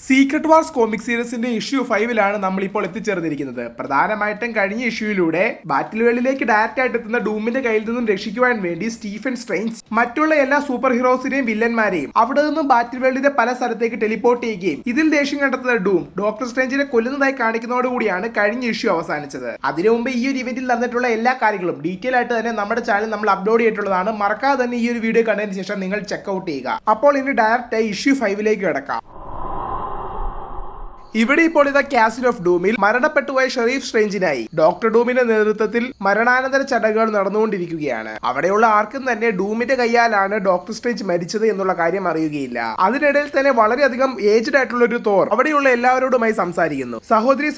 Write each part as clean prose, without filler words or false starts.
Secret wars comic സീരീസിന്റെ issue 5-ലാണ് നമ്മൾ ഇപ്പോൾ എത്തിച്ചേർന്നിരിക്കുന്നത്. പ്രധാനമായിട്ടും കഴിഞ്ഞ ഇഷ്യൂയിലൂടെ ബാറ്റിൽ വേൾഡിലേക്ക് ഡയറക്റ്റ് ആയിട്ട് എത്തുന്ന ഡൂമിന്റെ കയ്യിൽ നിന്നും രക്ഷിക്കുവാൻ വേണ്ടി സ്റ്റീഫൻ സ്ട്രെയിഞ്ച് മറ്റുള്ള എല്ലാ സൂപ്പർ ഹീറോസിനെയും വില്ലന്മാരെയും അവിടെ നിന്നും ബാറ്റിൽ വേൾഡിന്റെ പല സ്ഥലത്തേക്ക് ടെലിപ്പോർട്ട് ചെയ്യുകയും ഇതിൽ ദേഷ്യം കണ്ടെത്തുന്ന ഡൂം ഡോക്ടർ സ്ട്രേഞ്ചിനെ കൊല്ലുന്നതായി കാണിക്കുന്നതോടുകൂടിയാണ് കഴിഞ്ഞ ഇഷ്യൂ അവസാനിച്ചത്. അതിനു മുമ്പ് ഈ ഒരു ഇവന്റിൽ നടന്നിട്ടുള്ള എല്ലാ കാര്യങ്ങളും ഡീറ്റെയിൽ ആയിട്ട് തന്നെ നമ്മുടെ ചാനൽ നമ്മൾ അപ്ലോഡ് ചെയ്തിട്ടുള്ളതാണ്. മറക്കാതെ തന്നെ ഈ ഒരു വീഡിയോ കണ്ടതിന് ശേഷം നിങ്ങൾ ചെക്ക്ഔട്ട് ചെയ്യുക. അപ്പോൾ ഇനി ഡയറക്റ്റ് ഇഷ്യൂ 5-ലേക്ക് കിടക്കാം. ഇവിടെ ഇപ്പോൾ ഇതാ കാസിൽ ഓഫ് ഡൂമിൽ മരണപ്പെട്ടുപോയ ഷെറീഫ് സ്ട്രേഞ്ചിനായി ഡോക്ടർ ഡൂമിന്റെ നേതൃത്വത്തിൽ മരണാനന്തര ചടങ്ങുകൾ നടന്നുകൊണ്ടിരിക്കുകയാണ്. അവിടെയുള്ള ആർക്കും തന്നെ ഡൂമിന്റെ കയ്യാലാണ് ഡോക്ടർ സ്ട്രേഞ്ച് മരിച്ചത് എന്നുള്ള കാര്യം അറിയുകയില്ല. അതിനിടയിൽ തന്നെ വളരെയധികം ഏജ്ഡ് ആയിട്ടുള്ള ഒരു തോർ അവിടെയുള്ള എല്ലാവരോടുമായി സംസാരിക്കുന്നു.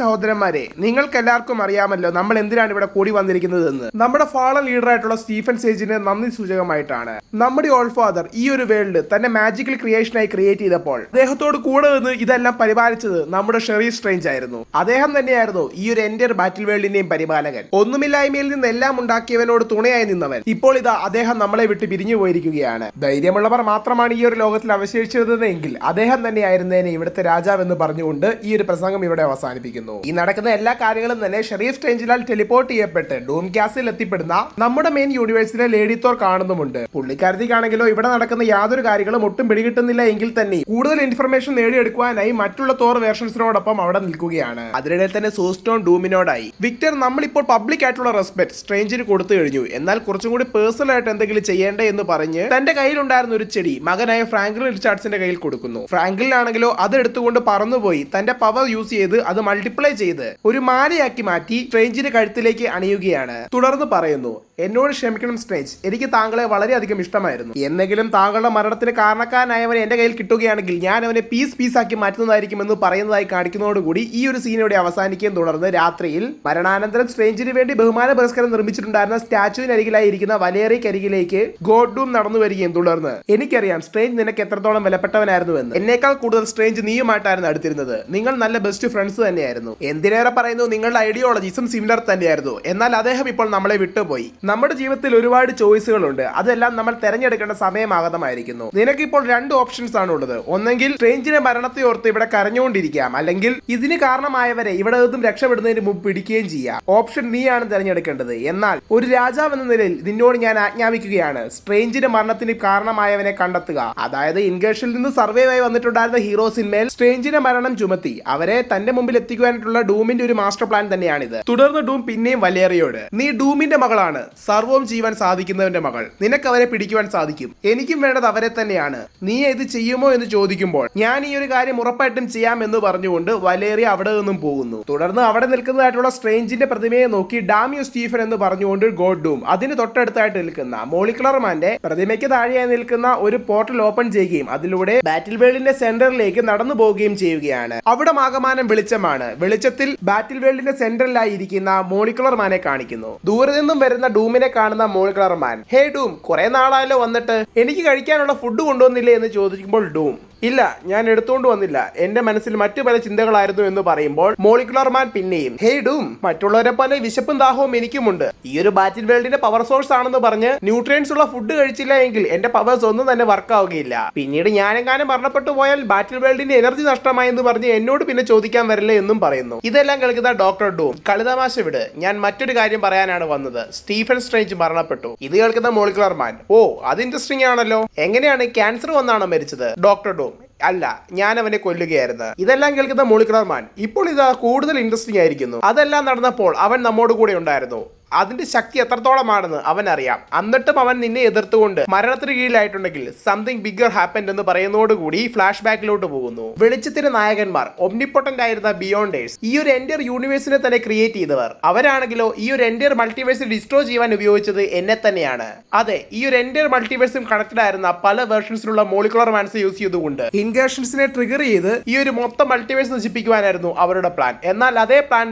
സഹോദരന്മാരെ, നിങ്ങൾക്ക് എല്ലാവർക്കും അറിയാമല്ലോ നമ്മൾ എന്തിനാണ് ഇവിടെ കൂടി വന്നിരിക്കുന്നത് എന്ന്. നമ്മുടെ ഫാളൻ ലീഡർ ആയിട്ടുള്ള സ്റ്റീഫൻ സേജിന് നന്ദി സൂചകമായിട്ടാണ്. നമ്മുടെ ഓൾ ഫാദർ ഈ ഒരു വേൾഡ് തന്നെ മാജിക്കൽ ക്രിയേഷനായി ക്രിയേറ്റ് ചെയ്തപ്പോൾ അദ്ദേഹത്തോട് കൂടെ നിന്ന് ഇതെല്ലാം പരിപാലിച്ചത് നമ്മുടെ ഷെറീഫ് സ്ട്രേഞ്ച് ആയിരുന്നു. അദ്ദേഹം തന്നെയായിരുന്നു ഈ ഒരു എൻറ്റയർ ബാറ്റിൽ വേൾഡിന്റെയും പരിപാലകൻ. ഒന്നുമില്ലായ്മയിൽ നിന്ന് എല്ലാം ഉണ്ടാക്കിയവനോട് തുണയായി നിന്നവൻ ഇപ്പോൾ ഇതാ അദ്ദേഹം നമ്മളെ വിട്ട് പിരിഞ്ഞു പോയിരിക്കുകയാണ്. ധൈര്യമുള്ളവർ മാത്രമാണ് ഈ ഒരു ലോകത്തിൽ അവശേഷിച്ചിരുന്നതെങ്കിൽ അദ്ദേഹം തന്നെയായിരുന്നേനെ ഇവിടുത്തെ രാജാവെന്ന് പറഞ്ഞുകൊണ്ട് ഈ ഒരു പ്രസംഗം ഇവിടെ അവസാനിപ്പിക്കുന്നു. ഈ നടക്കുന്ന എല്ലാ കാര്യങ്ങളും തന്നെ ഷെറീഫ് സ്ട്രേഞ്ചിനാൽ ടെലിപ്പോർട്ട് ചെയ്യപ്പെട്ട് ഡൂം കാസിൽ എത്തിപ്പെടുന്ന നമ്മുടെ മെയിൻ യൂണിവേഴ്സിലെ ലേഡി തോർ കാണുന്നുമുണ്ട്. പുള്ളിക്കാരത്തിക്കാണെങ്കിലോ ഇവിടെ നടക്കുന്ന യാതൊരു കാര്യങ്ങളും ഒട്ടും പിടികിട്ടുന്നില്ല എങ്കിൽ തന്നെ കൂടുതൽ ഇൻഫർമേഷൻ നേടിയെടുക്കുവാനായി മറ്റുള്ള തോർ വേർഷൻസിനോടൊപ്പം അവിടെ നിൽക്കുകയാണ്. അതിനിടയിൽ തന്നെ സൂസ്റ്റോൺ ഡൂമിനോടായി വിക്ടർ നമ്മളിപ്പോൾ പബ്ലിക് ആയിട്ടുള്ള റെസ്പെക്ട് സ്ട്രേഞ്ചിന് കൊടുത്തു കഴിഞ്ഞു, എന്നാൽ കുറച്ചും കൂടി പേഴ്സണൽ ആയിട്ട് എന്തെങ്കിലും ചെയ്യേണ്ടേ എന്ന് പറഞ്ഞ് തന്റെ കയ്യിലുണ്ടായിരുന്ന ഒരു ചെടി മകനായ ഫ്രാങ്ക്ലിൻ റിച്ചാർഡ്സിന്റെ കയ്യിൽ കൊടുക്കുന്നു. ഫ്രാങ്ക്ലിനാണെങ്കിലോ അത് എടുത്തുകൊണ്ട് പറന്നുപോയി തന്റെ പവർ യൂസ് ചെയ്ത് അത് മൾട്ടിപ്ലൈ ചെയ്ത് ഒരു മാലയാക്കി മാറ്റി സ്ട്രേഞ്ചിന്റെ കഴുത്തിലേക്ക് അണിയുകയാണ്. തുടർന്ന് പറയുന്നു, എന്നോട് ക്ഷമിക്കണം സ്ട്രേഞ്ച്, എനിക്ക് താങ്കളെ വളരെയധികം ഇഷ്ടമായിരുന്നു. എന്നെങ്കിലും താങ്കളുടെ മരണത്തിന് കാരണക്കാരനായവനെ എന്റെ കയ്യിൽ കിട്ടുകയാണെങ്കിൽ ഞാൻ അവനെ പീസ് ആക്കി മാറ്റുന്നതായിരിക്കുമെന്ന് പറയുന്നതായി കാണിക്കുന്നതോടുകൂടി ഈ ഒരു സീനോടെ അവസാനിക്കുകയും തുടർന്ന് രാത്രിയിൽ മരണാനന്തരം സ്ട്രേഞ്ചിന് വേണ്ടി ബഹുമാന പുരസ്കാരം നിർമ്മിച്ചിട്ടുണ്ടായിരുന്ന സ്റ്റാച്ചുവിനരികിലായി ഇരിക്കുന്ന വലേറിയക്കരികിലേക്ക് ഗോഡ് ഡൂം നടന്നു വരികയും തുടർന്ന്, എനിക്കറിയാം സ്ട്രേഞ്ച് നിനക്ക് എത്രത്തോളം വിലപ്പെട്ടവനായിരുന്നു എന്ന്. എന്നേക്കാൾ കൂടുതൽ സ്ട്രേഞ്ച് നീയുമായിട്ടായിരുന്നു അടുത്തിരുന്നത്. നിങ്ങൾ നല്ല ബെസ്റ്റ് ഫ്രണ്ട്സ് തന്നെയായിരുന്നു. എന്തിനേറെ പറയുന്നു, നിങ്ങളുടെ ഐഡിയോളജീസും സിമിലർ തന്നെയായിരുന്നു. എന്നാൽ അദ്ദേഹം ഇപ്പോൾ നമ്മളെ വിട്ടുപോയി. നമ്മുടെ ജീവിതത്തിൽ ഒരുപാട് ചോയ്സുകളുണ്ട്. അതെല്ലാം നമ്മൾ തെരഞ്ഞെടുക്കേണ്ട സമയമാഗതമായിരിക്കുന്നു. നിനക്കിപ്പോൾ 2 ഓപ്ഷൻസ് ആണ് ഉള്ളത്. ഒന്നെങ്കിൽ സ്ട്രേഞ്ചിന്റെ മരണത്തെ ഓർത്ത് ഇവിടെ കരഞ്ഞുകൊണ്ടിരിക്കാം, അല്ലെങ്കിൽ ഇതിന് കാരണമായവരെ ഇവിടെ നിന്നും രക്ഷപ്പെടുന്നതിന് മുമ്പ് പിടിക്കുകയും ചെയ്യാം. ഓപ്ഷൻ നീയാണ് തിരഞ്ഞെടുക്കേണ്ടത്. എന്നാൽ ഒരു രാജാവ് എന്ന നിലയിൽ നിന്നോട് ഞാൻ ആജ്ഞാപിക്കുകയാണ്, സ്ട്രേഞ്ചിന്റെ മരണത്തിന് കാരണമായവനെ കണ്ടെത്തുക. അതായത് ഇൻഗേഷനിൽ നിന്ന് സർവൈവ് ആയി വന്നിട്ടുണ്ടായിരുന്ന ഹീറോസിന്മേൽ സ്ട്രേഞ്ചിന്റെ മരണം ചുമത്തി അവരെ തന്റെ മുമ്പിൽ എത്തിക്കുവാനായിട്ടുള്ള ഡൂമിന്റെ ഒരു മാസ്റ്റർ പ്ലാൻ തന്നെയാണിത്. തുടർന്ന് ഡൂം പിന്നെയും വലേറിയോട്, നീ ഡൂമിന്റെ മകളാണ്, സർവവും ചെയ്യുവാൻ സാധിക്കുന്നവന്റെ മകൾ, നിനക്ക് അവരെ പിടിക്കുവാൻ സാധിക്കും. എനിക്കും വേണ്ടത് അവരെ തന്നെയാണ്. നീ ഇത് ചെയ്യുമോ എന്ന് ചോദിക്കുമ്പോൾ ഞാൻ ഈ ഒരു കാര്യം ഉറപ്പായിട്ടും ചെയ്യാം എന്ന് പറഞ്ഞുകൊണ്ട് വലേറിയ അവിടെ നിന്നും പോകുന്നു. തുടർന്ന് അവിടെ നിൽക്കുന്നതായിട്ടുള്ള സ്ട്രേഞ്ചിന്റെ പ്രതിമയെ നോക്കി ഡാം യു സ്റ്റീഫൻ എന്ന് പറഞ്ഞുകൊണ്ട് ഗോഡ് ഡൂം അതിന് തൊട്ടടുത്തായിട്ട് നിൽക്കുന്ന മോളിക്കുലർമാന്റെ പ്രതിമയ്ക്ക് താഴെയായി നിൽക്കുന്ന ഒരു പോർട്ടൽ ഓപ്പൺ ചെയ്യുകയും അതിലൂടെ ബാറ്റിൽ വേൾഡിന്റെ സെന്ററിലേക്ക് നടന്നു പോവുകയും ചെയ്യുകയാണ്. അവിടെ ആകമാനം വെളിച്ചമാണ്. വെളിച്ചത്തിൽ ബാറ്റിൽ വേൾഡിന്റെ സെന്ററിലായി ഇരിക്കുന്ന മോളിക്കുലർമാനെ കാണിക്കുന്നു. ദൂരെ നിന്നും വരുന്ന ഡൂമിനെ കാണുന്ന മോളിക്കുലർമാൻ, ഹേ ഡൂം, കുറെ നാളായല്ലോ വന്നിട്ട്, എനിക്ക് കഴിക്കാനുള്ള ഫുഡ് കൊണ്ടുവന്നില്ലേ എന്ന് ചോദിക്കുമ്പോൾ ഡൂം, ഇല്ല, ഞാൻ എടുത്തുകൊണ്ട് വന്നില്ല, എന്റെ മനസ്സിൽ മറ്റു പല ചിന്തകളായിരുന്നു എന്ന് പറയുമ്പോൾ മോളിക്കുലർമാൻ പിന്നെയും, ഹേയ് ഡൂം, മറ്റുള്ളവരെ പോലെ വിശപ്പും ദാഹവും എനിക്കുമുണ്ട്. ഈ ഒരു ബാറ്റിൽ വേൾഡിന്റെ പവർ സോഴ്സ് ആണെന്ന് പറഞ്ഞ് ന്യൂട്രിയൻസ് ഉള്ള ഫുഡ് കഴിച്ചില്ല എങ്കിൽ എന്റെ പവേഴ്സ് ഒന്നും തന്നെ വർക്ക് ആവുകയില്ല. പിന്നീട് ഞാനെങ്ങാനും മരണപ്പെട്ടു പോയാൽ ബാറ്റിൽ വേൾഡിന്റെ എനർജി നഷ്ടമായി എന്ന് പറഞ്ഞ് എന്നോട് പിന്നെ ചോദിക്കാൻ വരില്ലേ എന്നും പറയുന്നു. ഇതെല്ലാം കേൾക്കുന്ന ഡോക്ടർ ഡൂം, കളിതമാശ വിട്, ഞാൻ മറ്റൊരു കാര്യം പറയാനാണ് വന്നത്, സ്റ്റീഫൻ സ്ട്രേഞ്ച് മരണപ്പെട്ടു. ഇത് കേൾക്കുന്ന മോളിക്കുലർമാൻ, ഓ അത് ഇൻട്രസ്റ്റിംഗ് ആണല്ലോ, എങ്ങനെയാണ്, ക്യാൻസർ വന്നാണോ മരിച്ചത്? ഡോക്ടർ ഡൂം, അല്ല, ഞാൻ അവനെ കൊല്ലുകയായിരുന്നു. ഇതെല്ലാം കേൾക്കുന്ന മോളിക്കുലർമാൻ, ഇപ്പോൾ ഇത് കൂടുതൽ ഇൻട്രസ്റ്റിംഗ് ആയിരിക്കുന്നു. അതെല്ലാം നടന്നപ്പോൾ അവൻ നമ്മോട് കൂടെ ഉണ്ടായിരുന്നു. അതിന്റെ ശക്തി എത്രത്തോളമാണെന്ന് അവൻ അറിയാം. എന്നിട്ടും അവൻ നിന്നെ എതിർത്തുകൊണ്ട് മരണത്തിന് കീഴിലായിട്ടുണ്ടെങ്കിൽ സംതിങ് ബിഗർ ഹാപ്പൻഡ് എന്ന് പറയുന്നതോടുകൂടി ഫ്ലാഷ് ബാക്കിലോട്ട് പോകുന്നു. വെളിച്ചത്തിന്റെ നായകന്മാർ ഒംനിപ്പൊട്ടന്റ് ആയിരുന്ന ബിയോണ്ടേഴ്സ്, ഈ ഒരു എൻറ്റയർ യൂണിവേഴ്സിനെ തന്നെ ക്രിയേറ്റ് ചെയ്തവർ, അവരാണെങ്കിലോ ഈ ഒരു എൻറ്റയർ മൾട്ടിവേഴ്സ് ഡിസ്ട്രോയ് ചെയ്യാൻ ഉപയോഗിച്ചത് എന്നെ തന്നെയാണ്. അതെ, ഈ ഒരു എൻറ്റയർ മൾട്ടിവേഴ്സും കണക്റ്റഡ് ആയിരുന്ന പല വേർഷൻസിലുള്ള മോളിക്കുലർ മാൻസ് യൂസ് ചെയ്തുകൊണ്ട് ഇൻഗേഷൻസിനെ ട്രിഗർ ചെയ്ത് ഈ ഒരു മൊത്തം മൾട്ടിവേഴ്സ് നശിപ്പിക്കുവാനായിരുന്നു അവരുടെ പ്ലാൻ. എന്നാൽ അതേ പ്ലാൻ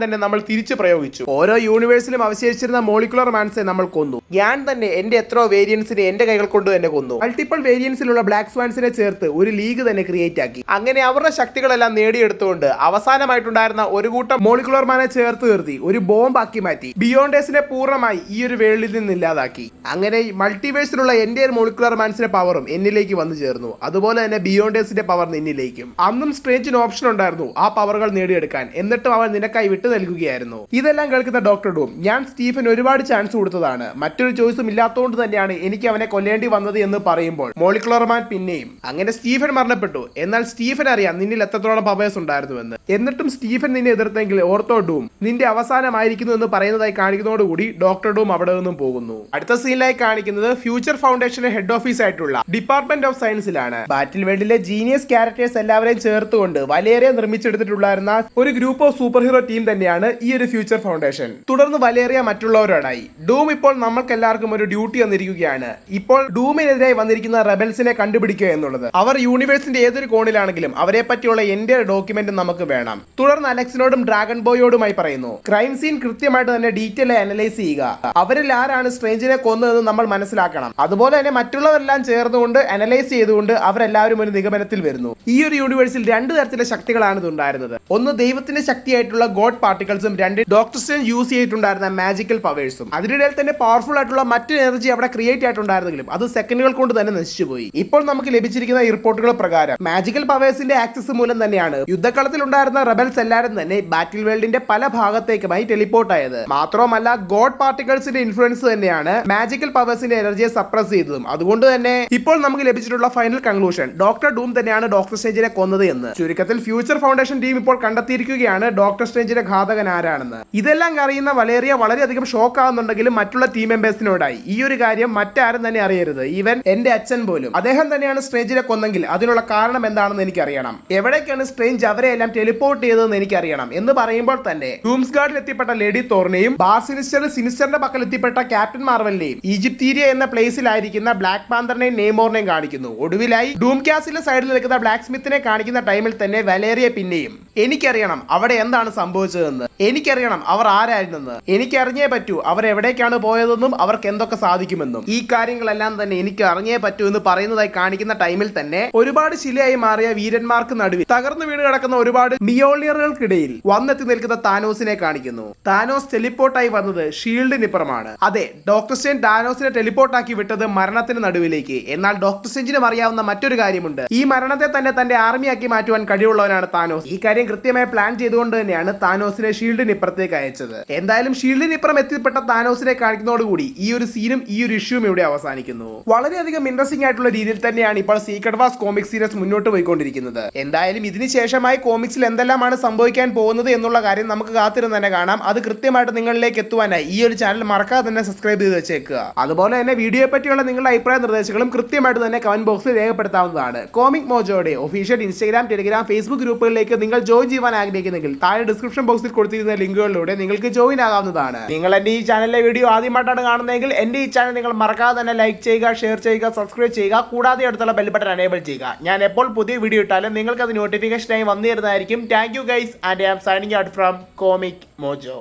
തന്നെ നമ്മൾ തിരിച്ചു പ്രയോഗിച്ചു. ഓരോ യൂണിവേഴ്സിലും അവശേഷിച്ചിരുന്ന ഉണ്ടായിരുന്ന മോളിക്കുലർ മാൻസിനെ നമ്മൾ കൊന്നു. ഞാൻ തന്നെ എന്റെ എത്രയോ വേരിയൻസിനെ എന്റെ കൈകൾ കൊണ്ട് തന്നെ കൊന്നു. മൾട്ടിപ്പിൾ വേരിയൻസിലുള്ള ബ്ലാക്ക് സ്വാൻസിനെ ചേർത്ത് ഒരു ലീഗ് തന്നെ ക്രിയേറ്റ് ആക്കി. അങ്ങനെ അവരുടെ ശക്തികളെല്ലാം നേടിയെടുത്തുകൊണ്ട് അവസാനമായിട്ടുണ്ടായിരുന്ന ഒരു കൂട്ടം മോളിക്കുലർ മാനെ ചേർത്ത് നിർത്തി ഒരു ബോംബ് ആക്കി മാറ്റി ബിയോണ്ടേഴ്സിനെ പൂർണ്ണമായി ഈ ഒരു വേൾഡിൽ നിന്ന് ഇല്ലാതാക്കി. അങ്ങനെ മൾട്ടിവേഴ്സിലുള്ള എന്റെ മോളിക്കുലർ മാൻസിന്റെ പവറും എന്നിലേക്ക് വന്നു ചേർന്നു. അതുപോലെ തന്നെ ബിയോണ്ടേഴ്സിന്റെ പവർ നിന്നിലേക്കും. അന്നും സ്ട്രേഞ്ചിന് ഓപ്ഷൻ ഉണ്ടായിരുന്നു ആ പവറുകൾ നേടിയെടുക്കാൻ, എന്നിട്ടും അവൻ നിനക്കായി വിട്ടു നൽകുകയായിരുന്നു. ഇതെല്ലാം കേൾക്കുന്ന ഡോക്ടർ ഡൂം, ഞാൻ സ്റ്റീഫൻ ഒരുപാട് ചാൻസ് കൊടുത്തതാണ്, മറ്റൊരു ചോയ്സും ഇല്ലാത്തതുകൊണ്ട് തന്നെയാണ് എനിക്ക് അവനെ കൊല്ലേണ്ടി വന്നത് എന്ന് പറയുമ്പോൾ മോളിക്കുലർ മാൻ പിന്നെയും. അങ്ങനെ സ്റ്റീഫൻ മരണപ്പെട്ടു. എന്നാൽ സ്റ്റീഫൻ അറിയാം നിന്നിൽ എത്രത്തോളം പവേഴ്സ് ഉണ്ടായിരുന്നുവെന്ന്. എന്നിട്ടും സ്റ്റീഫൻ നിന്നെ എതിർത്തെങ്കിൽ ഓർത്തോ ഡൂം നിന്റെ അവസാനമായിരിക്കുന്നു എന്ന് പറയുന്നതായി കാണിക്കുന്നതോടുകൂടി ഡോക്ടർ ഡൂം അവിടെ നിന്നും പോകുന്നു. അടുത്ത സീനിലായി കാണിക്കുന്നത് ഫ്യൂച്ചർ ഫൗണ്ടേഷന്റെ ഹെഡ് ഓഫീസ് ആയിട്ടുള്ള ഡിപ്പാർട്ട്മെന്റ് ഓഫ് സയൻസിലാണ്. ബാറ്റിൽ വേൾഡിലെ ജീനിയസ് ക്യാരക്ടേഴ്സ് എല്ലാവരെയും ചേർത്തുകൊണ്ട് വലേറിയ നിർമ്മിച്ചെടുത്തിട്ടുണ്ടായിരുന്ന ഒരു group of super hero team തന്നെയാണ് ഈ ഒരു ഫ്യൂച്ചർ ഫൗണ്ടേഷൻ. തുടർന്ന് വലേറിയ മറ്റുള്ളവരോടായി. ഡൂം ഇപ്പോൾ നമ്മൾക്ക് എല്ലാവർക്കും ഒരു ഡ്യൂട്ടി വന്നിരിക്കുകയാണ്. ഇപ്പോൾ ഡൂമിനെതിരായി വന്നിരിക്കുന്ന റെബൽസിനെ കണ്ടുപിടിക്കുക എന്നുള്ളത്. അവർ യൂണിവേഴ്സിന്റെ ഏതൊരു കോണിലാണെങ്കിലും അവരെ പറ്റിയുള്ള എന്റെ ഡോക്യുമെന്റ് നമുക്ക് വേണം. തുടർന്ന് അലക്സിനോടും ഡ്രാഗൺ ബോയോടുമായി പറയുന്നു, ക്രൈം സീൻ കൃത്യമായിട്ട് തന്നെ ഡീറ്റെയിൽ അനലൈസ് ചെയ്യുക. അവരിൽ ആരാണ് സ്ട്രേഞ്ചിനെ കൊന്നതെന്ന് നമ്മൾ മനസ്സിലാക്കണം. അതുപോലെ തന്നെ മറ്റുള്ളവരെല്ലാം ചേർന്നുകൊണ്ട് അനലൈസ് ചെയ്തുകൊണ്ട് അവരെല്ലാവരും ഒരു നിഗമനത്തിൽ വരുന്നു. ഈ ഒരു യൂണിവേഴ്സിൽ രണ്ട് തരത്തിലെ ശക്തികളാണ് ഇതുണ്ടായിരുന്നത്. ഒന്ന് ദൈവത്തിന്റെ ശക്തിയായിട്ടുള്ള ഗോഡ് പാർട്ടിക്കിൾസും, രണ്ട് ഡോക്ടർ സ്ട്രേഞ്ച് യൂസ് ചെയ്തിട്ടുണ്ടായിരുന്ന മാജിക്കൽ പവേഴ്സും. അതിനിടയിൽ തന്നെ പവർഫുൾ ആയിട്ടുള്ള മറ്റൊരു എനർജി അവിടെ ക്രിയേറ്റ് ആയിട്ടുണ്ടായിരുന്നെങ്കിലും അത് സെക്കൻഡുകൾ കൊണ്ട് തന്നെ നശിച്ചുപോയി. ഇപ്പോൾ നമുക്ക് ലഭിച്ചിരിക്കുന്ന റിപ്പോർട്ടുകൾ പ്രകാരം മാജിക്കൽ പവേഴ്സിന്റെ ആക്സസ് മൂലം തന്നെയാണ് യുദ്ധക്കളത്തിൽ ഉണ്ടായിരുന്ന റെബൽസ് എല്ലാവരും തന്നെ ബാറ്റിൽ വേൾഡിന്റെ പല ഭാഗത്തേക്കുമായി ടെലിപ്പോർട്ട് ആയത്. മാത്രമല്ല ഗോഡ് പാർട്ടിക്കിൾസിന്റെ ഇൻഫ്ലുവൻസ് തന്നെയാണ് മാജിക്കൽ പവേഴ്സിന്റെ എനർജിയെ സപ്രസ് ചെയ്തതും. അതുകൊണ്ട് തന്നെ ഇപ്പോൾ നമുക്ക് ലഭിച്ചിട്ടുള്ള ഫൈനൽ കൺക്ലൂഷൻ ഡോക്ടർ ഡൂം തന്നെയാണ് ഡോക്ടർ സ്ട്രേഞ്ചിനെ കൊന്നത് എന്ന്. ചുരുക്കത്തിൽ ഫ്യൂച്ചർ ഫൗണ്ടേഷൻ ടീം ഇപ്പോൾ കണ്ടെത്തിയിരിക്കുകയാണ് ഡോക്ടർ സ്ട്രേഞ്ചിന്റെ ഘാതകൻ ആരാണെന്ന്. ഇതെല്ലാം അറിയുന്ന വലേറിയ വളരെയധികം ഷോക്ക് ആവുന്നുണ്ടെങ്കിലും മറ്റുള്ള ടീം മെമ്പേഴ്സിനോടായി ഈ ഒരു കാര്യം മറ്റാരും തന്നെ അറിയരുത്, ഈവൻ എന്റെ അച്ഛൻ പോലും. അദ്ദേഹം തന്നെയാണ് സ്ട്രേഞ്ചിനെ കൊന്നെങ്കിൽ അതിനുള്ള കാരണം എന്താണെന്ന് എനിക്കറിയണം. എവിടേക്കാണ് സ്ട്രേഞ്ച് അവരെ എല്ലാം ടെലിപ്പോർട്ട് ചെയ്തതെന്ന് എനിക്കറിയണം എന്ന് പറയുമ്പോൾ തന്നെ ഡൂംസ്ഗാർഡിൽ എത്തിപ്പെട്ട ലേഡി തോർനെയും ബാർ സിനിസ്റ്ററിന്റെ പക്കൽ എത്തിപ്പെട്ട ക്യാപ്റ്റൻ മാർവലിനെയും ഈജിപ്തീരിയ എന്ന പ്ലേസിലായിരിക്കുന്ന ബ്ലാക്ക് പാന്തറിനെയും നെയ്മോറിനെയും കാണിക്കുന്നു. ഒടുവിലായി ഡൂം ക്യാസിലെ സൈഡിൽ നിൽക്കുന്ന ബ്ലാക്ക് സ്മിത്തിനെ കാണിക്കുന്ന ടൈമിൽ തന്നെ വലേറിയ പിന്നെയും എനിക്കറിയണം അവിടെ എന്താണ് സംഭവിച്ചതെന്ന്, എനിക്കറിയണം അവർ ആരായിരുന്നെന്ന്, എനിക്കറിഞ്ഞേ പറ്റൂ അവർ എവിടേക്കാണ് പോയതെന്നും അവർക്ക് എന്തൊക്കെ സാധിക്കുമെന്നും. ഈ കാര്യങ്ങളെല്ലാം തന്നെ എനിക്ക് അറിഞ്ഞേ പറ്റൂ എന്ന് പറയുന്നതായി കാണിക്കുന്ന ടൈമിൽ തന്നെ ഒരുപാട് ശിലയായി മാറിയ വീരന്മാർക്ക് നടുവിൽ തകർന്നു വീണ് കിടക്കുന്ന ഒരുപാട് മിയോളിയറുകൾക്കിടയിൽ വന്നെത്തി നിൽക്കുന്ന താനോസിനെ കാണിക്കുന്നു. താനോസ് ടെലിപ്പോർട്ടായി വന്നത് ഷീൽഡിനിപ്പുറമാണ്. അതെ, ഡോക്ടർ സ്ട്രേഞ്ച് താനോസിനെ ടെലിപ്പോർട്ടാക്കി വിട്ടത് മരണത്തിന് നടുവിലേക്ക്. എന്നാൽ ഡോക്ടർ സ്ട്രേഞ്ചിനും അറിയാവുന്ന മറ്റൊരു കാര്യമുണ്ട്, ഈ മരണത്തെ തന്നെ തന്റെ ആർമിയാക്കി മാറ്റുവാൻ കഴിവുള്ളവനാണ് താനോസ്. ഈ കാര്യം കൃത്യമായി പ്ലാൻ ചെയ്തുകൊണ്ട് തന്നെയാണ് താനോസിനെ ഷീൽഡിനിപ്പുറത്തേക്ക് അയച്ചത്. എന്തായാലും ഷീൽഡിനിപ്പുറം എത്തിപ്പെട്ട താനോസിനെ കാണിക്കുന്നതോടുകൂടി ഈ ഒരു സീനും ഈ ഒരു ഇഷ്യൂവും ഇവിടെ അവസാനിക്കുന്നു. വളരെയധികം ഇൻട്രസ്റ്റിംഗ് ആയിട്ടുള്ള രീതിയിൽ തന്നെയാണ് ഇപ്പോൾ സീക്രട്ട് വാർസ് കോമിക് സീരീസ് മുന്നോട്ട് പോയിക്കൊണ്ടിരിക്കുന്നത്. എന്തായാലും ഇതിന് ശേഷമായി കോമിക്സിൽ എന്തെല്ലാമാണ് സംഭവിക്കാൻ പോകുന്നത് എന്നുള്ള കാര്യം നമുക്ക് കാത്തിരുന്ന് തന്നെ കാണാം. അത് കൃത്യമായിട്ട് നിങ്ങളിലേക്ക് എത്തുവാനായി ഈ ഒരു ചാനൽ മറക്കാതെ തന്നെ സബ്സ്ക്രൈബ് ചെയ്ത് വെച്ചേക്കുക. അതുപോലെ തന്നെ വീഡിയോയെ പറ്റിയുള്ള നിങ്ങളുടെ അഭിപ്രായ നിർദ്ദേശങ്ങളും കൃത്യമായിട്ട് തന്നെ കമന്റ് ബോക്സിൽ രേഖപ്പെടുത്താവുന്നതാണ്. കോമിക് മോജോയുടെ ഒഫീഷ്യൽ ഇൻസ്റ്റാഗ്രാം, ടെലിഗ്രാം, ഫേസ്ബുക്ക് ഗ്രൂപ്പുകളിലേക്ക് നിങ്ങൾ ജോയിൻ ചെയ്യാൻ ആഗ്രഹിക്കുന്നെങ്കിൽ താഴെ ഡിസ്ക്രിപ്ഷൻ ബോക്സിൽ കൊടുത്തിരുന്ന ലിങ്കുകളിലൂടെ നിങ്ങൾക്ക് ജോയിൻ ആകാവുന്നതാണ്. നിങ്ങൾ എന്റെ ഈ ചാനലിലെ വീഡിയോ ആദ്യമായിട്ടാണ് കാണുന്നതെങ്കിൽ എന്റെ ഈ ചാനൽ നിങ്ങൾ മറക്കാതെ തന്നെ ലൈക്ക് ചെയ്യുക, ഷെയർ ചെയ്യുക, സബ്സ്ക്രൈബ് ചെയ്യുക. കൂടാതെ അടുത്തുള്ള ബെൽ ബട്ടൺ എനേബിൾ ചെയ്യുക. ഞാൻ എപ്പോൾ പുതിയ വീഡിയോ ഇട്ടാലും നിങ്ങൾക്ക് അത് നോട്ടിഫിക്കേഷനായി വന്നു തരുന്നതായിരിക്കും. Thank you guys, and I am signing out from Comic mojo.